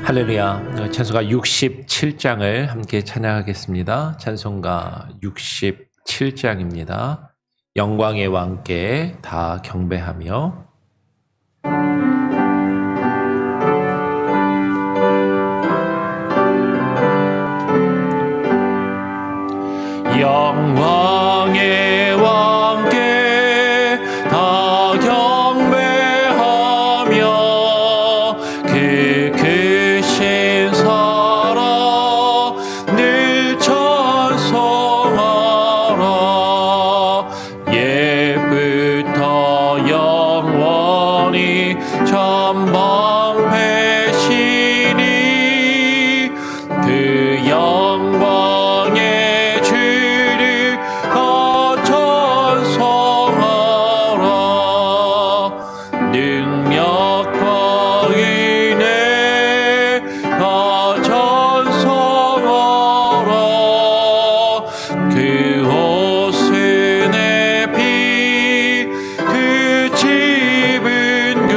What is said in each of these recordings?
할렐루야. 찬송가 67장을 함께 찬양하겠습니다. 찬송가 67장입니다. 영광의 왕께 다 경배하며 영광의 왕께 다 경배하며 그 크신 사랑 늘 찬송하라. 옛부터 영원히 전방패시니 그 영광의 주를 다 찬송하라. 능력과 은혜 다 찬송하라. 그 옷은 내 피, 그 집은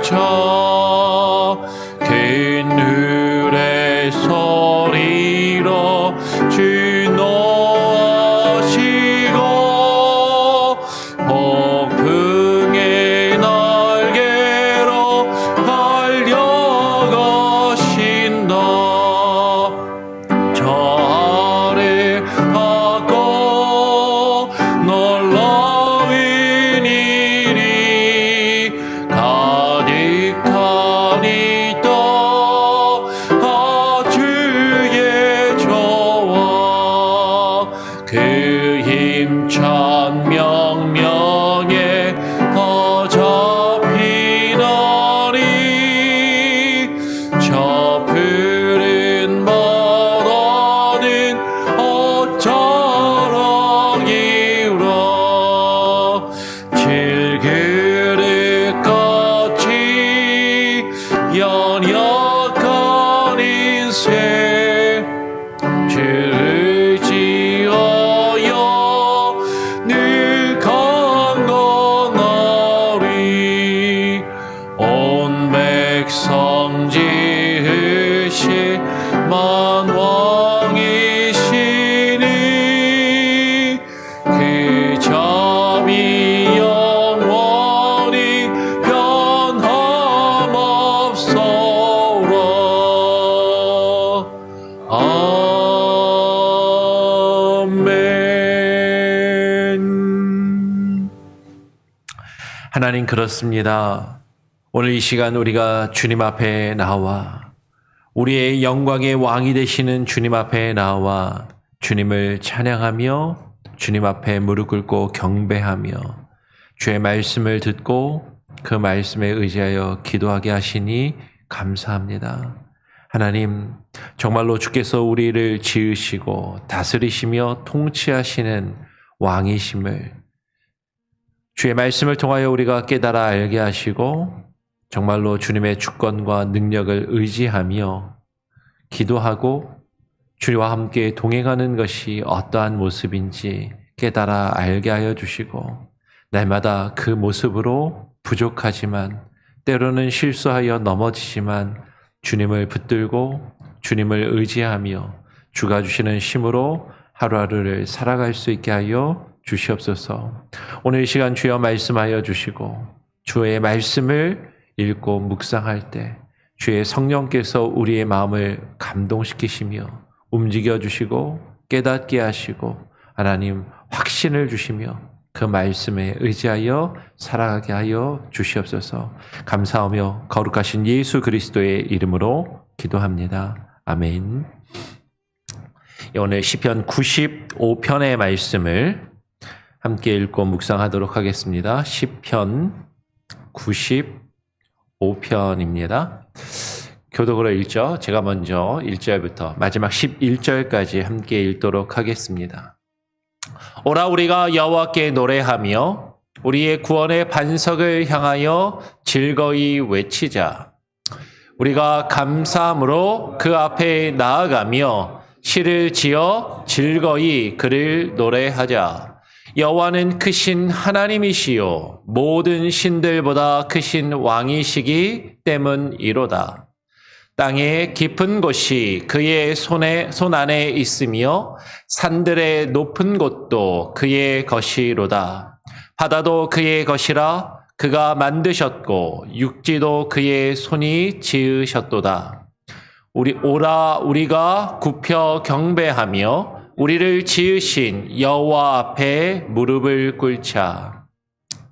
궁창, 그늘의 소리로 주 노하시고 폭풍의 날개로 달려가신다. 저 아래 닫고 놀라운 일이 가득하니까 주의 조화 그 힘찬 명령에 다 잡히나니 저 푸른 바다는 어쩌라기라. 질그릇같이 연약한 인생 주를 의지하여 늘 강건하리. 온 백성 지으신 만왕이시니 그 잠이 영원히 변함없소로. 아멘. 하나님, 그렇습니다. 오늘 이 시간 우리가 주님 앞에 나와 우리의 영광의 왕이 되시는 주님 앞에 나와 주님을 찬양하며 주님 앞에 무릎 꿇고 경배하며 주의 말씀을 듣고 그 말씀에 의지하여 기도하게 하시니 감사합니다. 하나님, 정말로 주께서 우리를 지으시고 다스리시며 통치하시는 왕이심을 주의 말씀을 통하여 우리가 깨달아 알게 하시고 정말로 주님의 주권과 능력을 의지하며 기도하고 주와 함께 동행하는 것이 어떠한 모습인지 깨달아 알게 하여 주시고 날마다 그 모습으로 부족하지만 때로는 실수하여 넘어지지만 주님을 붙들고 주님을 의지하며 주가 주시는 힘으로 하루하루를 살아갈 수 있게 하여 주시옵소서. 오늘 이 시간 주여 말씀하여 주시고 주의 말씀을 읽고 묵상할 때 주의 성령께서 우리의 마음을 감동시키시며 움직여 주시고 깨닫게 하시고 하나님 확신을 주시며 그 말씀에 의지하여 살아가게 하여 주시옵소서. 감사하며 거룩하신 예수 그리스도의 이름으로 기도합니다. 아멘. 오늘 시편 95편의 말씀을 함께 읽고 묵상하도록 하겠습니다. 시편 95편입니다. 교독으로 읽죠. 제가 먼저 1절부터 마지막 11절까지 함께 읽도록 하겠습니다. 오라, 우리가 여호와께 노래하며 우리의 구원의 반석을 향하여 즐거이 외치자. 우리가 감사함으로 그 앞에 나아가며 시를 지어 즐거이 그를 노래하자. 여호와는 크신 하나님이시요 모든 신들보다 크신 왕이시기 때문이로다. 땅의 깊은 곳이 그의 손 안에 있으며 산들의 높은 곳도 그의 것이로다. 바다도 그의 것이라 그가 만드셨고 육지도 그의 손이 지으셨도다. 우리가 굽혀 경배하며 우리를 지으신 여호와 앞에 무릎을 꿇자.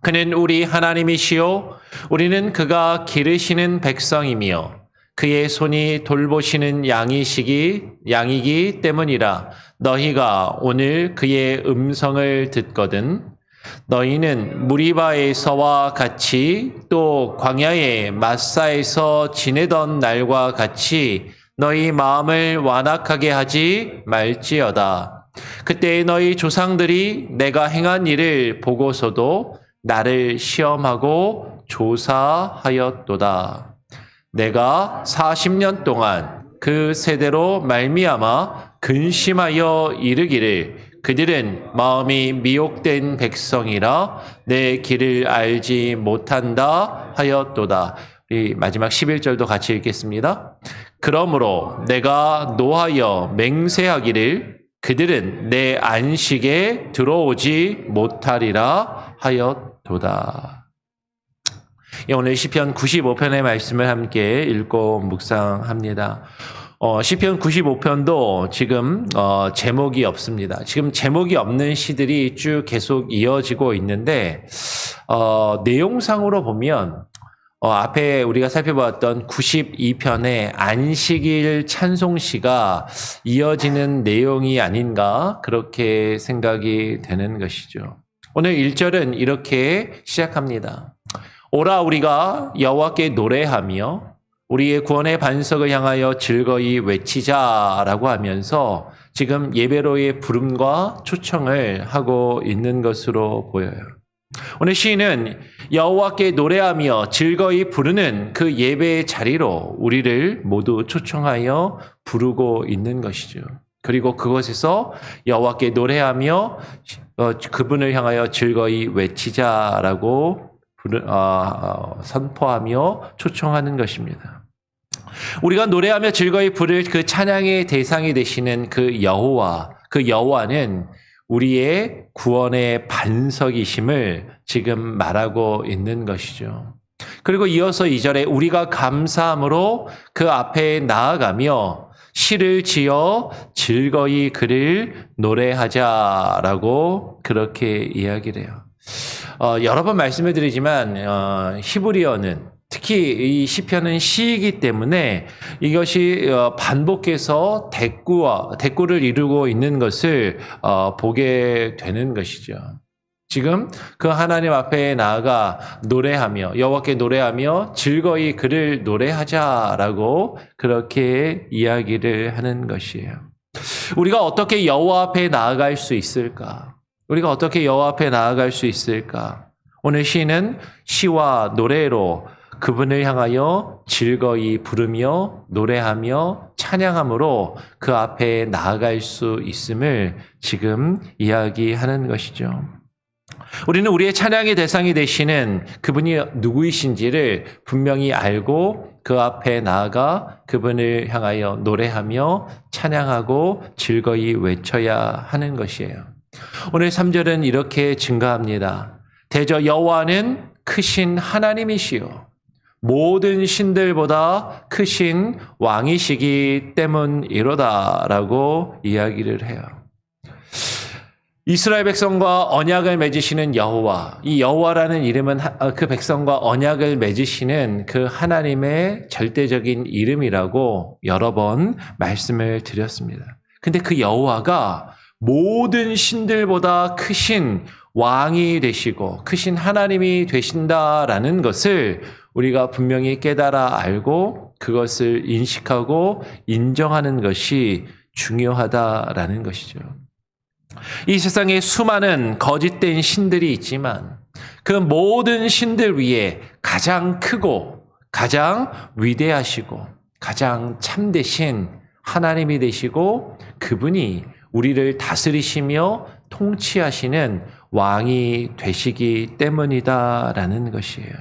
그는 우리 하나님이시요 우리는 그가 기르시는 백성이며 그의 손이 돌보시는 양이기 때문이라. 너희가 오늘 그의 음성을 듣거든 너희는 무리바에서와 같이 또 광야의 마사에서 지내던 날과 같이 너희 마음을 완악하게 하지 말지어다. 그때 너희 조상들이 내가 행한 일을 보고서도 나를 시험하고 조사하였도다. 내가 40년 동안 그 세대로 말미암아 근심하여 이르기를 그들은 마음이 미혹된 백성이라 내 길을 알지 못한다 하였도다. 우리 마지막 11절도 같이 읽겠습니다. 그러므로 내가 노하여 맹세하기를 그들은 내 안식에 들어오지 못하리라 하였도다. 오늘 시편 95편의 말씀을 함께 읽고 묵상합니다. 시편 95편도 지금 제목이 없습니다. 지금 제목이 없는 시들이 쭉 계속 이어지고 있는데 내용상으로 보면 앞에 우리가 살펴봤던 92편의 안식일 찬송시가 이어지는 내용이 아닌가 그렇게 생각이 되는 것이죠. 오늘 1절은 이렇게 시작합니다. 오라 우리가 여호와께 노래하며 우리의 구원의 반석을 향하여 즐거이 외치자라고 하면서 지금 예배로의 부름과 초청을 하고 있는 것으로 보여요. 오늘 시인은 여호와께 노래하며 즐거이 부르는 그 예배의 자리로 우리를 모두 초청하여 부르고 있는 것이죠. 그리고 그곳에서 여호와께 노래하며 그분을 향하여 즐거이 외치자라고 선포하며 초청하는 것입니다. 우리가 노래하며 즐거이 부를 그 찬양의 대상이 되시는 그 여호와는 우리의 구원의 반석이심을 지금 말하고 있는 것이죠. 그리고 이어서 2절에 우리가 감사함으로 그 앞에 나아가며 시를 지어 즐거이 그를 노래하자라고 그렇게 이야기를 해요. 여러 번 말씀을 드리지만 히브리어는 특히 이 시편은 시이기 때문에 이것이 반복해서 대꾸를 이루고 있는 것을 보게 되는 것이죠. 지금 그 하나님 앞에 나아가 노래하며 여호와께 노래하며 즐거이 그를 노래하자라고 그렇게 이야기를 하는 것이에요. 우리가 어떻게 여호와 앞에 나아갈 수 있을까? 우리가 어떻게 여호와 앞에 나아갈 수 있을까? 오늘 시는 시와 노래로 그분을 향하여 즐거이 부르며 노래하며 찬양함으로 그 앞에 나아갈 수 있음을 지금 이야기하는 것이죠. 우리는 우리의 찬양의 대상이 되시는 그분이 누구이신지를 분명히 알고 그 앞에 나아가 그분을 향하여 노래하며 찬양하고 즐거이 외쳐야 하는 것이에요. 오늘 3절은 이렇게 증가합니다. 대저 여호와는 크신 하나님이시요 모든 신들보다 크신 왕이시기 때문이로다라고 이야기를 해요. 이스라엘 백성과 언약을 맺으시는 여호와, 이 여호와라는 이름은 그 백성과 언약을 맺으시는 그 하나님의 절대적인 이름이라고 여러 번 말씀을 드렸습니다. 근데 그 여호와가 모든 신들보다 크신 왕이 되시고 크신 하나님이 되신다라는 것을 우리가 분명히 깨달아 알고 그것을 인식하고 인정하는 것이 중요하다라는 것이죠. 이 세상에 수많은 거짓된 신들이 있지만 그 모든 신들 위에 가장 크고 가장 위대하시고 가장 참되신 하나님이 되시고 그분이 우리를 다스리시며 통치하시는 왕이 되시기 때문이다라는 것이에요.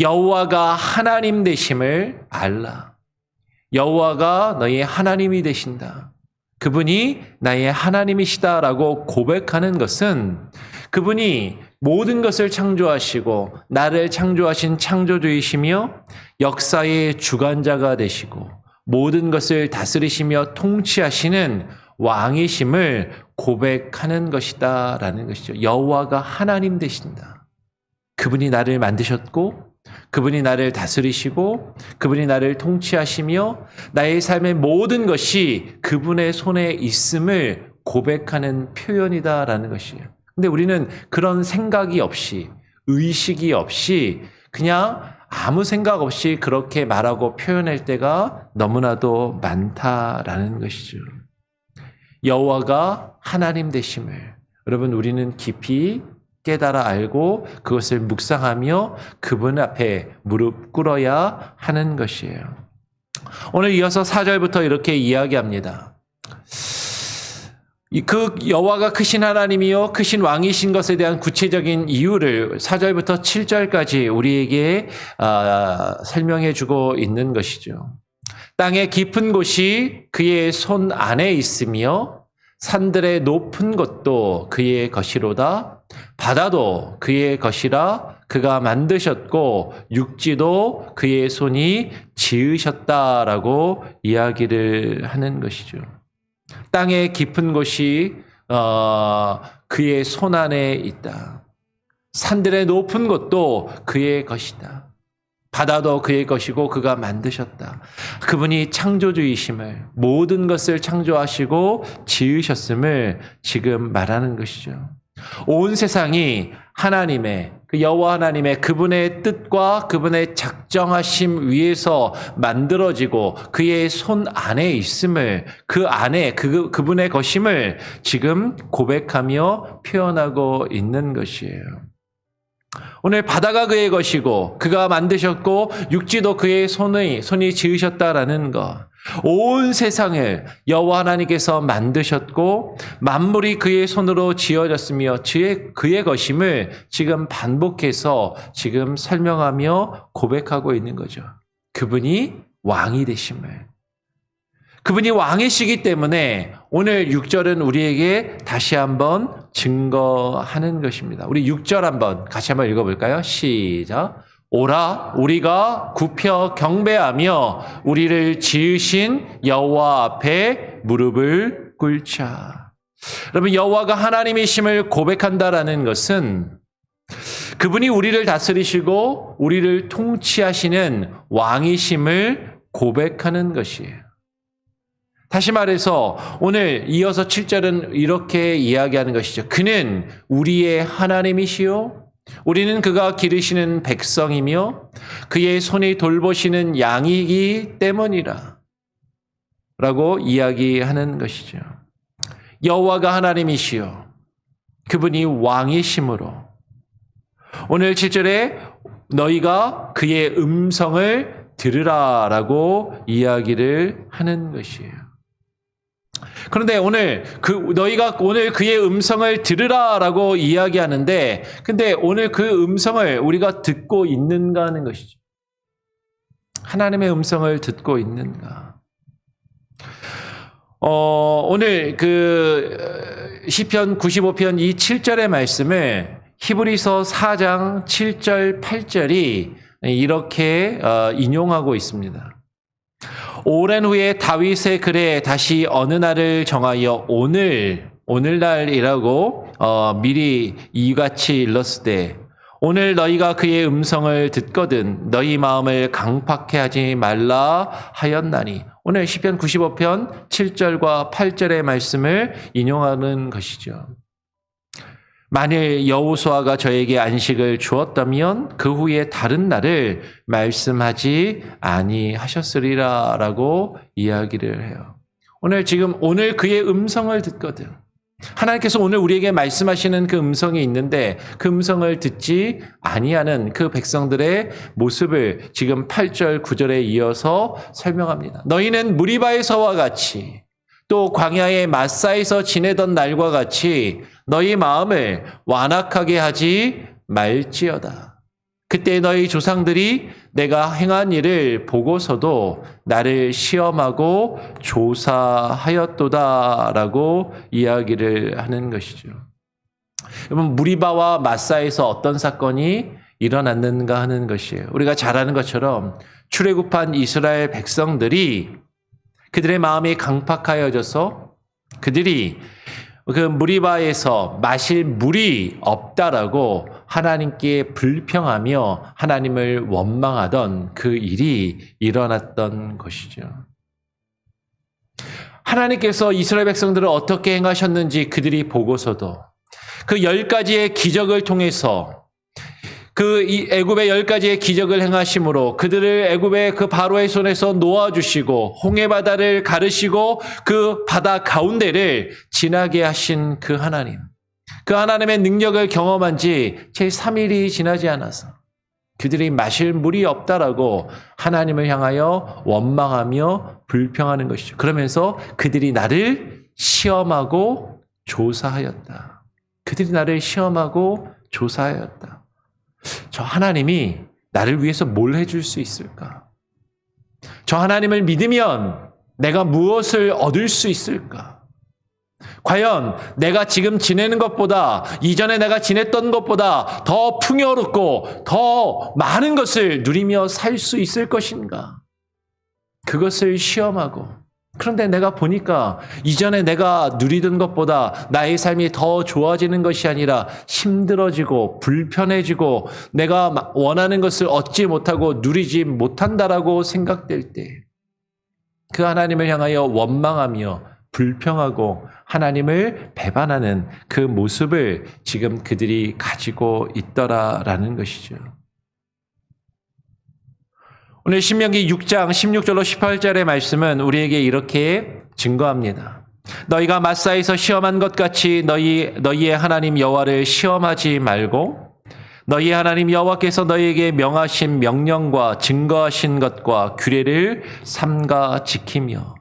여호와가 하나님 되심을 알라. 여호와가 너희의 하나님이 되신다. 그분이 나의 하나님이시다라고 고백하는 것은 그분이 모든 것을 창조하시고 나를 창조하신 창조주이시며 역사의 주관자가 되시고 모든 것을 다스리시며 통치하시는 왕이심을 고백하는 것이다라는 것이죠. 여호와가 하나님 되신다. 그분이 나를 만드셨고 그분이 나를 다스리시고 그분이 나를 통치하시며 나의 삶의 모든 것이 그분의 손에 있음을 고백하는 표현이다라는 것이에요. 근데 우리는 그런 생각이 없이 의식이 없이 그냥 아무 생각 없이 그렇게 말하고 표현할 때가 너무나도 많다라는 것이죠. 여호와가 하나님 되심을 여러분 우리는 깊이 깨달아 알고 그것을 묵상하며 그분 앞에 무릎 꿇어야 하는 것이에요. 오늘 이어서 4절부터 이렇게 이야기합니다. 그 여호와가 크신 하나님이요 크신 왕이신 것에 대한 구체적인 이유를 4절부터 7절까지 우리에게 설명해 주고 있는 것이죠. 땅의 깊은 곳이 그의 손 안에 있으며 산들의 높은 것도 그의 것이로다. 바다도 그의 것이라 그가 만드셨고 육지도 그의 손이 지으셨다라고 이야기를 하는 것이죠. 땅의 깊은 곳이 그의 손 안에 있다. 산들의 높은 것도 그의 것이다. 바다도 그의 것이고 그가 만드셨다. 그분이 창조주이심을 모든 것을 창조하시고 지으셨음을 지금 말하는 것이죠. 온 세상이 하나님의 그 여호와 하나님의 그분의 뜻과 그분의 작정하심 위에서 만들어지고 그의 손 안에 있음을 그 안에 그분의 것임을 지금 고백하며 표현하고 있는 것이에요. 오늘 바다가 그의 것이고 그가 만드셨고 육지도 그의 손이 지으셨다라는 것. 온 세상을 여호와 하나님께서 만드셨고 만물이 그의 손으로 지어졌으며 그의 것임을 지금 반복해서 지금 설명하며 고백하고 있는 거죠. 그분이 왕이 되심을. 그분이 왕이시기 때문에 오늘 6절은 우리에게 다시 한번 증거하는 것입니다. 우리 6절 한번 같이 한번 읽어볼까요? 시작. 오라 우리가 굽혀 경배하며 우리를 지으신 여호와 앞에 무릎을 꿇자. 여러분 여호와가 하나님이심을 고백한다라는 것은 그분이 우리를 다스리시고 우리를 통치하시는 왕이심을 고백하는 것이에요. 다시 말해서 오늘 이어서 7절은 이렇게 이야기하는 것이죠. 그는 우리의 하나님이시요 우리는 그가 기르시는 백성이며 그의 손이 돌보시는 양이기 때문이라 라고 이야기하는 것이죠. 여호와가 하나님이시요 그분이 왕이심으로 오늘 7절에 너희가 그의 음성을 들으라 라고 이야기를 하는 것이에요. 그런데 너희가 오늘 그의 음성을 들으라라고 이야기하는데, 근데 오늘 그 음성을 우리가 듣고 있는가 하는 것이죠. 하나님의 음성을 듣고 있는가? 오늘 시편 95편 이 7절의 말씀을 히브리서 4장 7절 8절이 이렇게 인용하고 있습니다. 오랜 후에 다윗의 글에 다시 어느 날을 정하여 오늘날이라고 미리 이같이 일렀으되 오늘 너희가 그의 음성을 듣거든 너희 마음을 강팍해 하지 말라 하였나니. 오늘 시편 95편 7절과 8절의 말씀을 인용하는 것이죠. 만일 여호수아가 저에게 안식을 주었다면 그 후에 다른 날을 말씀하지 아니하셨으리라라고 이야기를 해요. 오늘 그의 음성을 듣거든. 하나님께서 오늘 우리에게 말씀하시는 그 음성이 있는데 그 음성을 듣지 아니하는 그 백성들의 모습을 지금 8절 9절에 이어서 설명합니다. 너희는 무리바에서와 같이 또 광야의 마사에서 지내던 날과 같이 너희 마음을 완악하게 하지 말지어다. 그때 너희 조상들이 내가 행한 일을 보고서도 나를 시험하고 조사하였도다라고 이야기를 하는 것이죠. 여러분, 무리바와 마사에서 어떤 사건이 일어났는가 하는 것이에요. 우리가 잘 아는 것처럼 출애굽한 이스라엘 백성들이 그들의 마음이 강팍하여져서 그들이 그 무리바에서 마실 물이 없다라고 하나님께 불평하며 하나님을 원망하던 그 일이 일어났던 것이죠. 하나님께서 이스라엘 백성들을 어떻게 행하셨는지 그들이 보고서도 그 10가지의 기적을 통해서 그 애굽의 10가지의 기적을 행하심으로 그들을 애굽의 그 바로의 손에서 놓아주시고 홍해 바다를 가르시고 그 바다 가운데를 지나게 하신 그 하나님. 그 하나님의 능력을 경험한 지 채 3일이 지나지 않아서 그들이 마실 물이 없다라고 하나님을 향하여 원망하며 불평하는 것이죠. 그러면서 그들이 나를 시험하고 조사하였다. 그들이 나를 시험하고 조사하였다. 저 하나님이 나를 위해서 뭘 해줄 수 있을까? 저 하나님을 믿으면 내가 무엇을 얻을 수 있을까? 과연 내가 지금 지내는 것보다 이전에 내가 지냈던 것보다 더 풍요롭고 더 많은 것을 누리며 살 수 있을 것인가? 그것을 시험하고 그런데 내가 보니까 이전에 내가 누리던 것보다 나의 삶이 더 좋아지는 것이 아니라 힘들어지고 불편해지고 내가 원하는 것을 얻지 못하고 누리지 못한다라고 생각될 때 그 하나님을 향하여 원망하며 불평하고 하나님을 배반하는 그 모습을 지금 그들이 가지고 있더라라는 것이죠. 오늘 신명기 6장 16절로 18절의 말씀은 우리에게 이렇게 증거합니다. 너희가 마사에서 시험한 것 같이 너희의 하나님 여호와를 시험하지 말고 너희 하나님 여호와께서 너희에게 명하신 명령과 증거하신 것과 규례를 삼가 지키며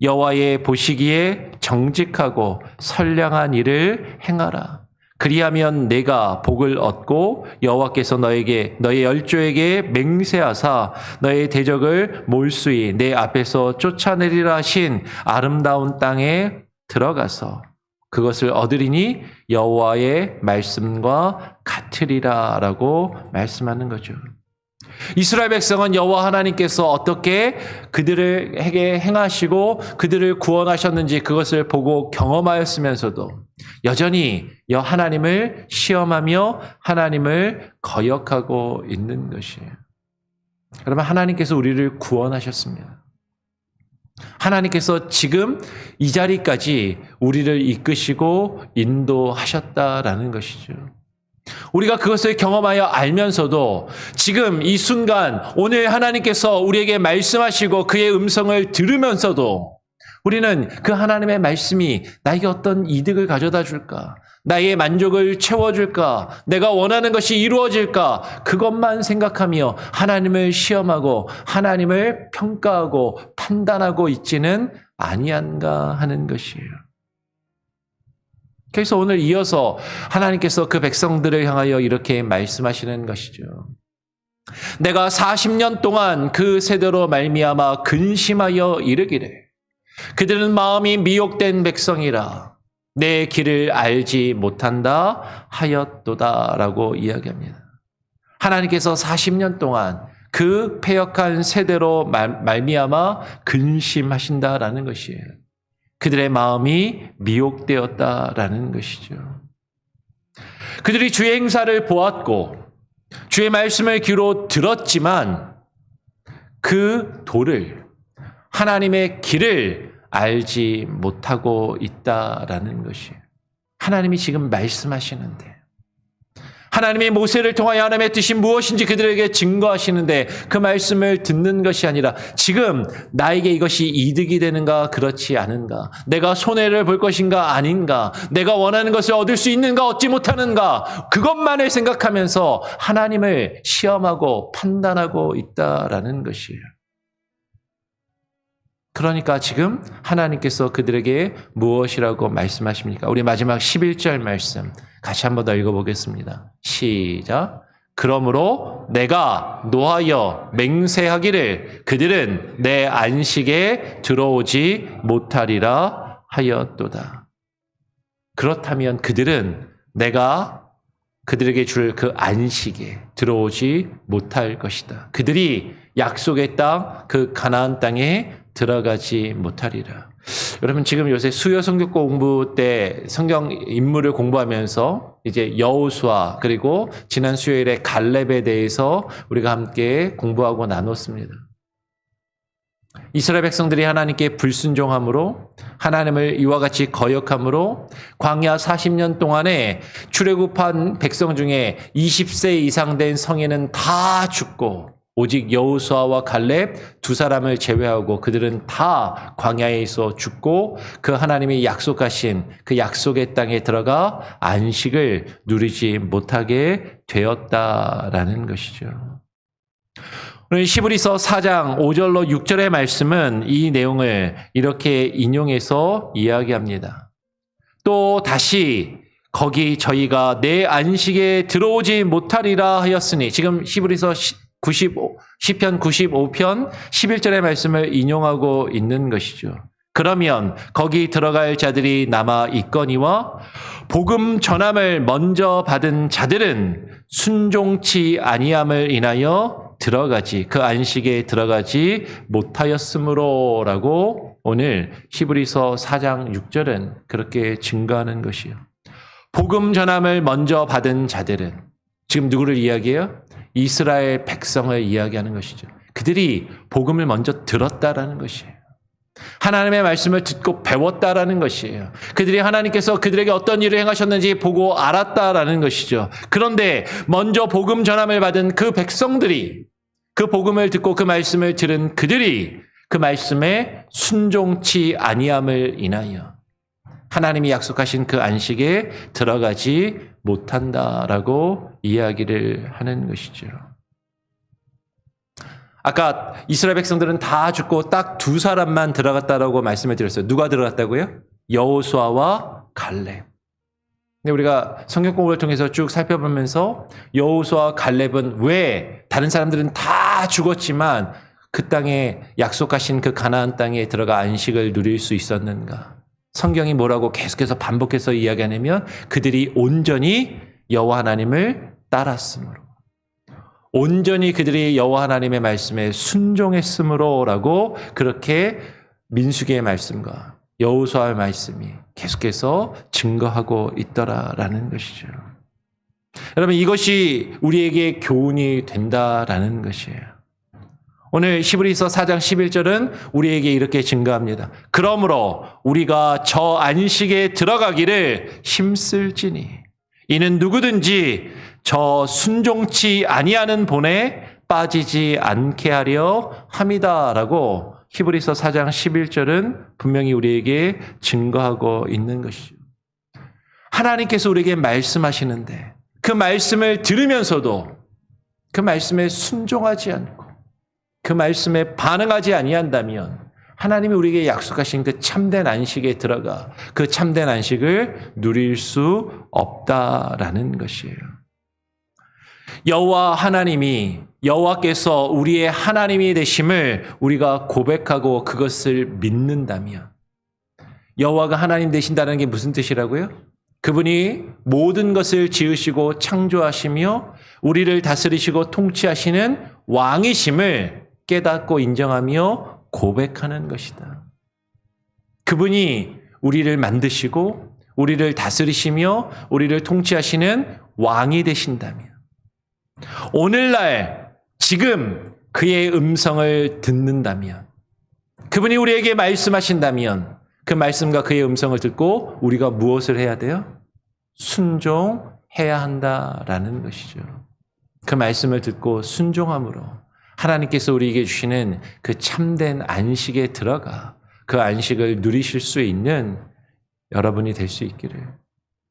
여호와의 보시기에 정직하고 선량한 일을 행하라. 그리하면 내가 복을 얻고 여호와께서 너희 열조에게 맹세하사 너의 대적을 몰수히 내 앞에서 쫓아내리라 하신 아름다운 땅에 들어가서 그것을 얻으리니 여호와의 말씀과 같으리라라고 말씀하는 거죠. 이스라엘 백성은 여호와 하나님께서 어떻게 그들에게 행하시고 그들을 구원하셨는지 그것을 보고 경험하였으면서도 여전히 하나님을 시험하며 하나님을 거역하고 있는 것이에요. 그러면 하나님께서 우리를 구원하셨습니다. 하나님께서 지금 이 자리까지 우리를 이끄시고 인도하셨다라는 것이죠. 우리가 그것을 경험하여 알면서도 지금 이 순간 오늘 하나님께서 우리에게 말씀하시고 그의 음성을 들으면서도 우리는 그 하나님의 말씀이 나에게 어떤 이득을 가져다 줄까? 나의 만족을 채워줄까? 내가 원하는 것이 이루어질까? 그것만 생각하며 하나님을 시험하고 하나님을 평가하고 판단하고 있지는 아니한가 하는 것이에요. 그래서 오늘 이어서 하나님께서 그 백성들을 향하여 이렇게 말씀하시는 것이죠. 내가 40년 동안 그 세대로 말미암아 근심하여 이르기를 그들은 마음이 미혹된 백성이라 내 길을 알지 못한다 하였도다라고 이야기합니다. 하나님께서 40년 동안 그 패역한 세대로 말미암아 근심하신다라는 것이에요. 그들의 마음이 미혹되었다라는 것이죠. 그들이 주의 행사를 보았고 주의 말씀을 귀로 들었지만 그 도를 하나님의 길을 알지 못하고 있다라는 것이에요. 하나님이 지금 말씀하시는데 하나님이 모세를 통하여 하나님의 뜻이 무엇인지 그들에게 증거하시는데 그 말씀을 듣는 것이 아니라 지금 나에게 이것이 이득이 되는가 그렇지 않은가, 내가 손해를 볼 것인가 아닌가, 내가 원하는 것을 얻을 수 있는가 얻지 못하는가, 그것만을 생각하면서 하나님을 시험하고 판단하고 있다라는 것이에요. 그러니까 지금 하나님께서 그들에게 무엇이라고 말씀하십니까? 우리 마지막 11절 말씀 같이 한 번 더 읽어보겠습니다. 시작. 그러므로 내가 노하여 맹세하기를 그들은 내 안식에 들어오지 못하리라 하였도다. 그렇다면 그들은 내가 그들에게 줄 그 안식에 들어오지 못할 것이다. 그들이 약속의 땅, 그 가나안 땅에 들어가지 못하리라. 여러분 지금 요새 수요 성경 공부 때 성경 인물을 공부하면서 이제 여호수아 그리고 지난 수요일에 갈렙에 대해서 우리가 함께 공부하고 나눴습니다. 이스라엘 백성들이 하나님께 불순종함으로 하나님을 이와 같이 거역함으로 광야 40년 동안에 출애굽한 백성 중에 20세 이상 된 성인은 다 죽고 오직 여호수아와 갈렙 두 사람을 제외하고 그들은 다 광야에 있어 죽고 그 하나님이 약속하신 그 약속의 땅에 들어가 안식을 누리지 못하게 되었다라는 것이죠. 오늘 히브리서 4장 5절로 6절의 말씀은 이 내용을 이렇게 인용해서 이야기합니다. 또 다시 거기 저희가 내 안식에 들어오지 못하리라 하였으니 지금 히브리서 시편 95편 11절의 말씀을 인용하고 있는 것이죠. 그러면 거기 들어갈 자들이 남아 있거니와 복음 전함을 먼저 받은 자들은 순종치 아니함을 인하여 들어가지 그 안식에 들어가지 못하였으므로라고 오늘 히브리서 4장 6절은 그렇게 증거하는 것이요. 복음 전함을 먼저 받은 자들은 지금 누구를 이야기해요? 이스라엘 백성을 이야기하는 것이죠. 그들이 복음을 먼저 들었다라는 것이에요. 하나님의 말씀을 듣고 배웠다라는 것이에요. 그들이 하나님께서 그들에게 어떤 일을 행하셨는지 보고 알았다라는 것이죠. 그런데 먼저 복음 전함을 받은 그 백성들이 그 복음을 듣고 그 말씀을 들은 그들이 그 말씀에 순종치 아니함을 인하여 하나님이 약속하신 그 안식에 들어가지 못한다라고 이야기를 하는 것이죠. 아까 이스라엘 백성들은 다 죽고 딱 두 사람만 들어갔다라고 말씀을 드렸어요. 누가 들어갔다고요? 여호수아와 갈렙. 근데 우리가 성경 공부를 통해서 쭉 살펴보면서 여호수아와 갈렙은 왜 다른 사람들은 다 죽었지만 그 땅에 약속하신 그 가나안 땅에 들어가 안식을 누릴 수 있었는가? 성경이 뭐라고 계속해서 반복해서 이야기하냐면 그들이 온전히 여호와 하나님을 따랐으므로 온전히 그들이 여호와 하나님의 말씀에 순종했으므로라고 그렇게 민수기의 말씀과 여호수아의 말씀이 계속해서 증거하고 있더라라는 것이죠. 여러분 이것이 우리에게 교훈이 된다라는 것이에요. 오늘 히브리서 4장 11절은 우리에게 이렇게 증거합니다. 그러므로 우리가 저 안식에 들어가기를 힘쓸지니 이는 누구든지 저 순종치 아니하는 본에 빠지지 않게 하려 함이다라고 히브리서 4장 11절은 분명히 우리에게 증거하고 있는 것이죠. 하나님께서 우리에게 말씀하시는데 그 말씀을 들으면서도 그 말씀에 순종하지 않고 그 말씀에 반응하지 아니한다면 하나님이 우리에게 약속하신 그 참된 안식에 들어가 그 참된 안식을 누릴 수 없다라는 것이에요. 여호와 하나님이 여호와께서 우리의 하나님이 되심을 우리가 고백하고 그것을 믿는다면 여호와가 하나님 되신다는 게 무슨 뜻이라고요? 그분이 모든 것을 지으시고 창조하시며 우리를 다스리시고 통치하시는 왕이심을 깨닫고 인정하며 고백하는 것이다. 그분이 우리를 만드시고 우리를 다스리시며 우리를 통치하시는 왕이 되신다면 오늘날 지금 그의 음성을 듣는다면 그분이 우리에게 말씀하신다면 그 말씀과 그의 음성을 듣고 우리가 무엇을 해야 돼요? 순종해야 한다라는 것이죠. 그 말씀을 듣고 순종함으로 하나님께서 우리에게 주시는 그 참된 안식에 들어가 그 안식을 누리실 수 있는 여러분이 될 수 있기를,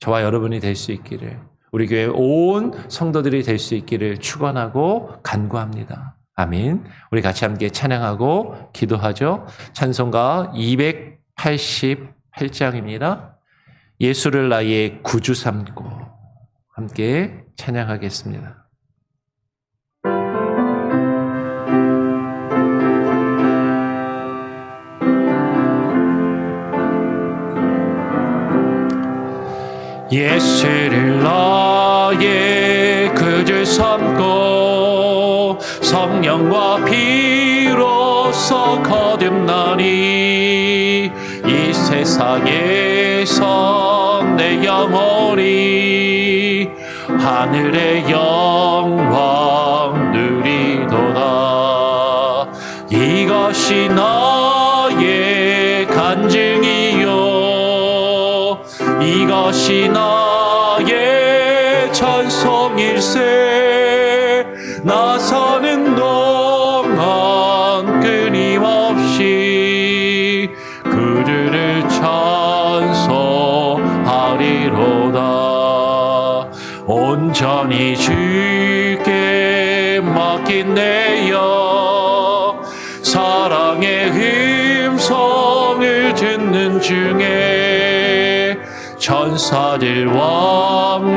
저와 여러분이 될 수 있기를, 우리 교회 온 성도들이 될 수 있기를 축원하고 간구합니다. 아멘. 우리 같이 함께 찬양하고 기도하죠. 찬송가 288장입니다. 예수를 나의 구주 삼고 함께 찬양하겠습니다. 예수를 나의 구주 삼고 성령과 피로써 거듭나니 이 세상에서 내 영혼이 하늘의 영광 누리도다. 이것이 나의 간증이요 이것이 나의 찬송일세. 나 사는 동안 끊임없이 그들을 찬송하리로다. 온전히 주께 맡긴 내 영 사랑의 음성을 듣는 중에 천사들 왕래하는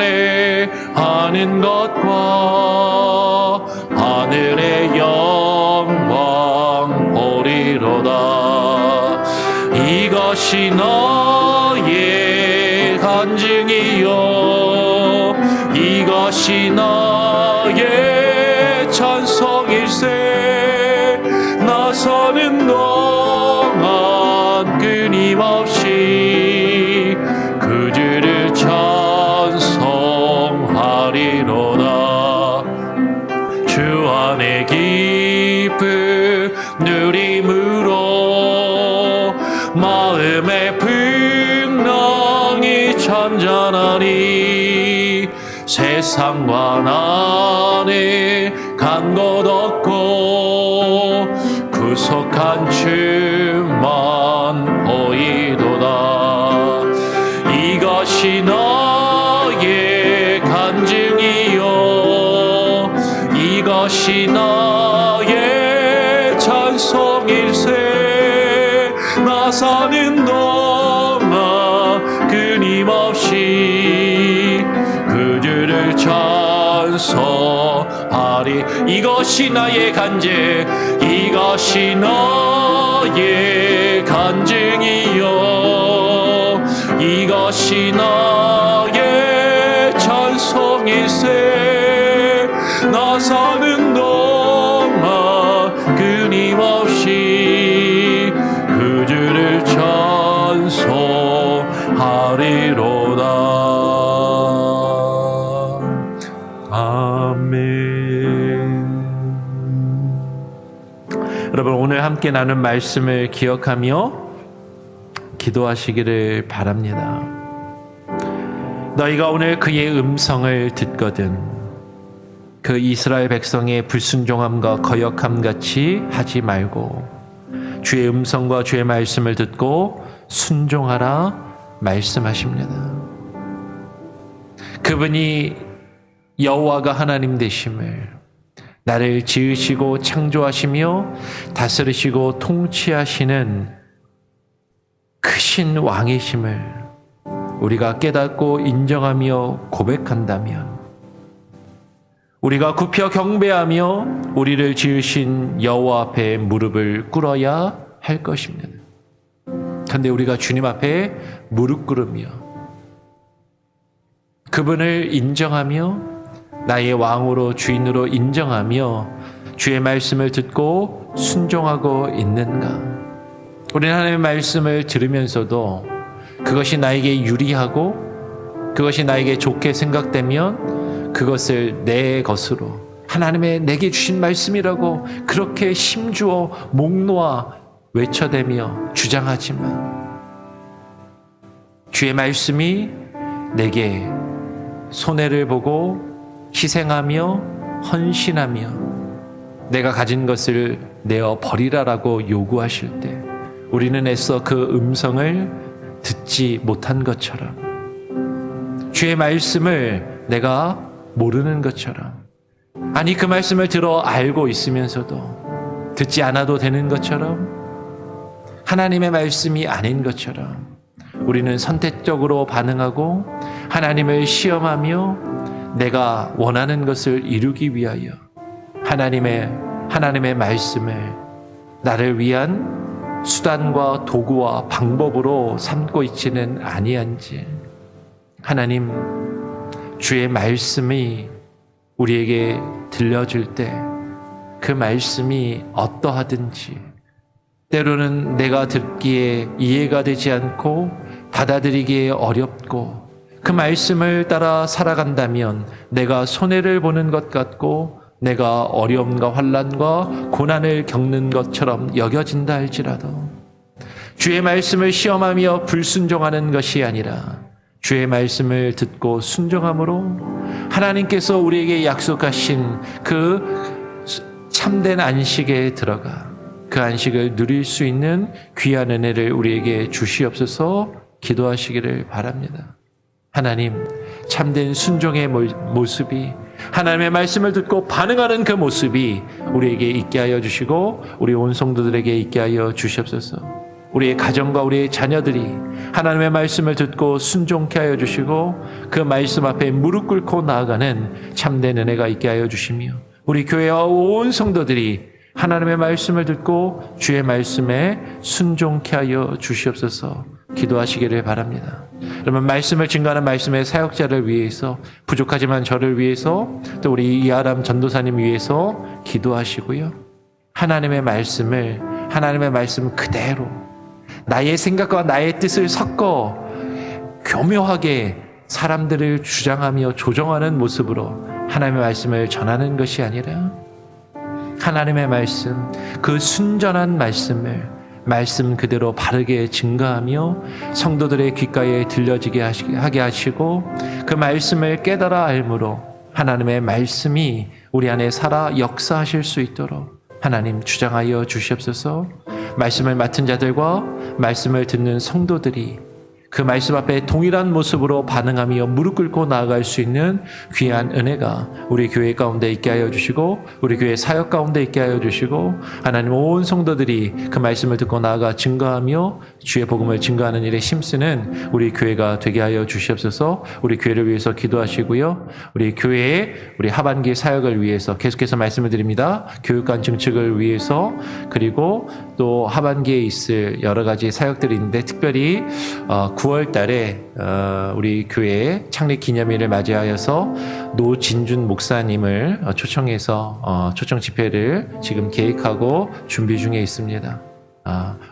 것과 하늘의 영광 보리로다. 이것이 나의 간증이요 이것이 나의 찬송일세. 나 사는 동안 끊임없이 그들을 찬송하리로다. 주 안에 기쁨 누림으로 마음의 풍랑이 잔잔하니 세상과 나는 간 곳 없고 구속한 주만 보이도다. 이것이 나의 간증이요 이것이 나의 찬송일세. 나 사는 동안 끊임없이 그들을 찬송하리. 이것이 나의 간증 이것이 나의 간증이요 이것이 나의 찬송일세. 나 사는 동안 끊임없이 그들을 찬송하리로다. 아멘. 여러분 오늘 함께 나눈 말씀을 기억하며 기도하시기를 바랍니다. 너희가 오늘 그의 음성을 듣거든 그 이스라엘 백성의 불순종함과 거역함 같이 하지 말고 주의 음성과 주의 말씀을 듣고 순종하라 말씀하십니다. 그분이 여호와가 하나님 되심을 나를 지으시고 창조하시며 다스리시고 통치하시는 크신 왕이심을 우리가 깨닫고 인정하며 고백한다면 우리가 굽혀 경배하며 우리를 지으신 여호와 앞에 무릎을 꿇어야 할 것입니다. 그런데 우리가 주님 앞에 무릎 꿇으며 그분을 인정하며 나의 왕으로 주인으로 인정하며 주의 말씀을 듣고 순종하고 있는가? 우리는 하나님의 말씀을 들으면서도 그것이 나에게 유리하고 그것이 나에게 좋게 생각되면 그것을 내 것으로 하나님의 내게 주신 말씀이라고 그렇게 힘주어 목 놓아 외쳐대며 주장하지만 주의 말씀이 내게 손해를 보고 희생하며 헌신하며 내가 가진 것을 내어 버리라라고 요구하실 때 우리는 애써 그 음성을 듣지 못한 것처럼 주의 말씀을 내가 모르는 것처럼 아니 그 말씀을 들어 알고 있으면서도 듣지 않아도 되는 것처럼 하나님의 말씀이 아닌 것처럼 우리는 선택적으로 반응하고 하나님을 시험하며 내가 원하는 것을 이루기 위하여 하나님의 말씀을 나를 위한 수단과 도구와 방법으로 삼고 있지는 아니한지 하나님, 주의 말씀이 우리에게 들려질 때 그 말씀이 어떠하든지 때로는 내가 듣기에 이해가 되지 않고 받아들이기에 어렵고 그 말씀을 따라 살아간다면 내가 손해를 보는 것 같고 내가 어려움과 환난과 고난을 겪는 것처럼 여겨진다 할지라도 주의 말씀을 시험하며 불순종하는 것이 아니라 주의 말씀을 듣고 순종함으로 하나님께서 우리에게 약속하신 그 참된 안식에 들어가 그 안식을 누릴 수 있는 귀한 은혜를 우리에게 주시옵소서. 기도하시기를 바랍니다. 하나님, 참된 순종의 모습이 하나님의 말씀을 듣고 반응하는 그 모습이 우리에게 있게 하여 주시고 우리 온 성도들에게 있게 하여 주시옵소서. 우리의 가정과 우리의 자녀들이 하나님의 말씀을 듣고 순종케 하여 주시고 그 말씀 앞에 무릎 꿇고 나아가는 참된 은혜가 있게 하여 주시며 우리 교회와 온 성도들이 하나님의 말씀을 듣고 주의 말씀에 순종케 하여 주시옵소서. 기도하시기를 바랍니다. 그러면 말씀을 증거하는 말씀의 사역자를 위해서 부족하지만 저를 위해서 또 우리 이아람 전도사님 위해서 기도하시고요. 하나님의 말씀 그대로 나의 생각과 나의 뜻을 섞어 교묘하게 사람들을 주장하며 조정하는 모습으로 하나님의 말씀을 전하는 것이 아니라 하나님의 말씀, 그 순전한 말씀 그대로 바르게 증거하며 성도들의 귓가에 들려지게 하게 하시고 그 말씀을 깨달아 알므로 하나님의 말씀이 우리 안에 살아 역사하실 수 있도록 하나님 주장하여 주시옵소서. 말씀을 맡은 자들과 말씀을 듣는 성도들이 그 말씀 앞에 동일한 모습으로 반응하며 무릎 꿇고 나아갈 수 있는 귀한 은혜가 우리 교회 가운데 있게 하여 주시고 우리 교회 사역 가운데 있게 하여 주시고 하나님 온 성도들이 그 말씀을 듣고 나아가 증거하며 주의 복음을 증거하는 일에 힘쓰는 우리 교회가 되게 하여 주시옵소서. 우리 교회를 위해서 기도하시고요. 우리 교회의 우리 하반기 사역을 위해서 계속해서 말씀을 드립니다. 교육관 증축을 위해서 그리고 또 하반기에 있을 여러 가지 사역들이 있는데 특별히 9월 달에 우리 교회 창립 기념일을 맞이하여서 노진준 목사님을 초청해서 초청 집회를 지금 계획하고 준비 중에 있습니다.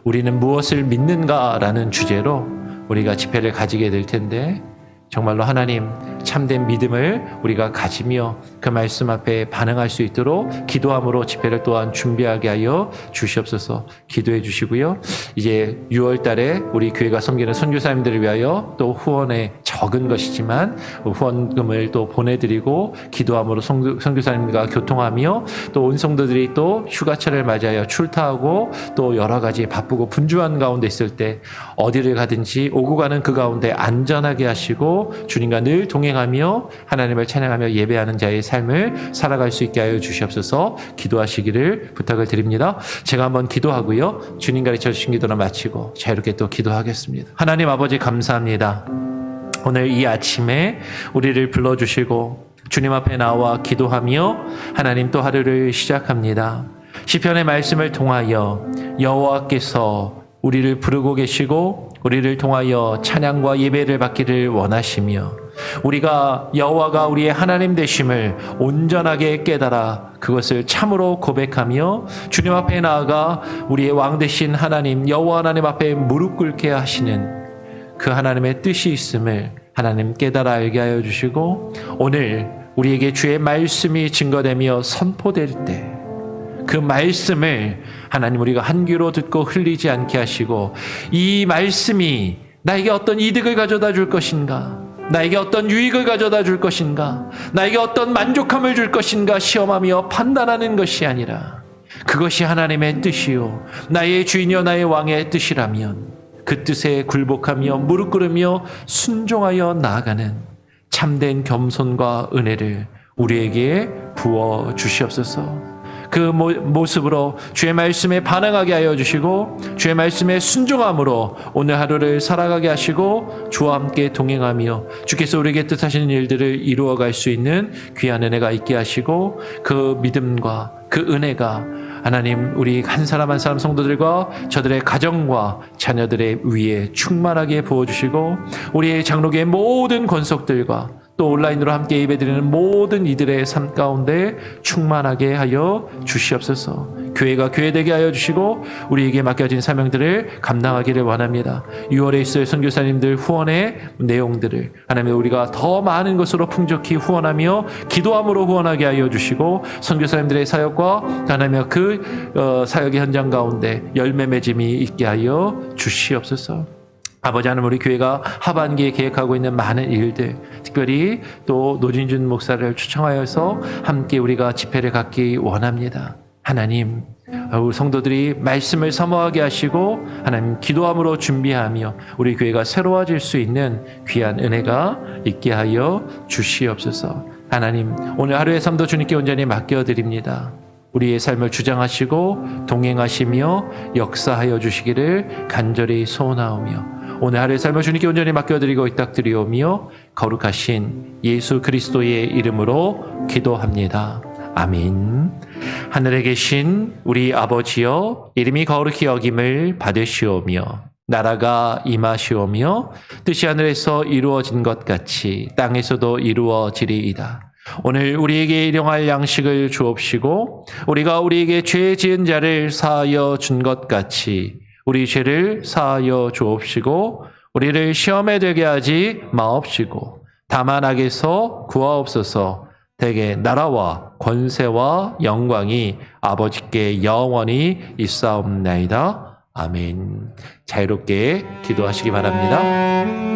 우리는 무엇을 믿는가라는 주제로 우리가 집회를 가지게 될 텐데 정말로 하나님 참된 믿음을 우리가 가지며 그 말씀 앞에 반응할 수 있도록 기도함으로 집회를 또한 준비하게 하여 주시옵소서. 기도해 주시고요. 이제 6월 달에 우리 교회가 섬기는 선교사님들을 위하여 또 후원에 적은 것이지만 후원금을 또 보내드리고 기도함으로 선교사님들과 교통하며 또 온 성도들이 또 휴가철을 맞이하여 출타하고 또 여러 가지 바쁘고 분주한 가운데 있을 때 어디를 가든지 오고 가는 그 가운데 안전하게 하시고 주님과 늘 동행하며 하나님을 찬양하며 예배하는 자의 삶을 살아갈 수 있게 하여 주시옵소서. 기도하시기를 부탁을 드립니다. 제가 한번 기도하고요. 주님 가르쳐 주신 기도를 마치고 자유롭게 또 기도하겠습니다. 하나님 아버지 감사합니다. 오늘 이 아침에 우리를 불러주시고 주님 앞에 나와 기도하며 하나님 또 하루를 시작합니다. 시편의 말씀을 통하여 여호와께서 우리를 부르고 계시고 우리를 통하여 찬양과 예배를 받기를 원하시며 우리가 여호와가 우리의 하나님 되심을 온전하게 깨달아 그것을 참으로 고백하며 주님 앞에 나아가 우리의 왕 되신 하나님 여호와 하나님 앞에 무릎 꿇게 하시는 그 하나님의 뜻이 있음을 하나님 깨달아 알게 하여 주시고 오늘 우리에게 주의 말씀이 증거되며 선포될 때 그 말씀을 하나님 우리가 한 귀로 듣고 흘리지 않게 하시고 이 말씀이 나에게 어떤 이득을 가져다 줄 것인가, 나에게 어떤 유익을 가져다 줄 것인가, 나에게 어떤 만족함을 줄 것인가 시험하며 판단하는 것이 아니라 그것이 하나님의 뜻이요 나의 주인이요 나의 왕의 뜻이라면 그 뜻에 굴복하며 무릎 꿇으며 순종하여 나아가는 참된 겸손과 은혜를 우리에게 부어 주시옵소서. 그 모습으로 주의 말씀에 반응하게 하여 주시고 주의 말씀에 순종함으로 오늘 하루를 살아가게 하시고 주와 함께 동행하며 주께서 우리에게 뜻하시는 일들을 이루어갈 수 있는 귀한 은혜가 있게 하시고 그 믿음과 그 은혜가 하나님, 우리 한 사람 한 사람 성도들과 저들의 가정과 자녀들의 위에 충만하게 부어주시고 우리의 장로교의 모든 권속들과 또 온라인으로 함께 예배드리는 모든 이들의 삶 가운데 충만하게 하여 주시옵소서. 교회가 교회되게 하여 주시고 우리에게 맡겨진 사명들을 감당하기를 원합니다. 6월에 있을 선교사님들 후원의 내용들을 하나님 우리가 더 많은 것으로 풍족히 후원하며 기도함으로 후원하게 하여 주시고 선교사님들의 사역과 하나님 그 사역의 현장 가운데 열매 맺음이 있게 하여 주시옵소서. 아버지 하나님, 우리 교회가 하반기에 계획하고 있는 많은 일들, 특별히 또 노진준 목사를 초청하여서 함께 우리가 집회를 갖기 원합니다. 하나님, 우리 성도들이 말씀을 사모하게 하시고 하나님 기도함으로 준비하며 우리 교회가 새로워질 수 있는 귀한 은혜가 있게 하여 주시옵소서. 하나님, 오늘 하루의 삶도 주님께 온전히 맡겨드립니다. 우리의 삶을 주장하시고 동행하시며 역사하여 주시기를 간절히 소원하오며 오늘 하루의 삶을 주님께 온전히 맡겨드리고 이딱드리오며 거룩하신 예수 그리스도의 이름으로 기도합니다. 아멘. 하늘에 계신 우리 아버지여, 이름이 거룩히 여김을 받으시오며 나라가 임하시오며 뜻이 하늘에서 이루어진 것 같이 땅에서도 이루어지리이다. 오늘 우리에게 일용할 양식을 주옵시고 우리가 우리에게 죄 지은 자를 사하여 준 것 같이 우리 죄를 사하여 주옵시고 우리를 시험에 들게 하지 마옵시고 다만 악에서 구하옵소서. 대개 나라와 권세와 영광이 아버지께 영원히 있사옵나이다. 아멘. 자유롭게 기도하시기 바랍니다.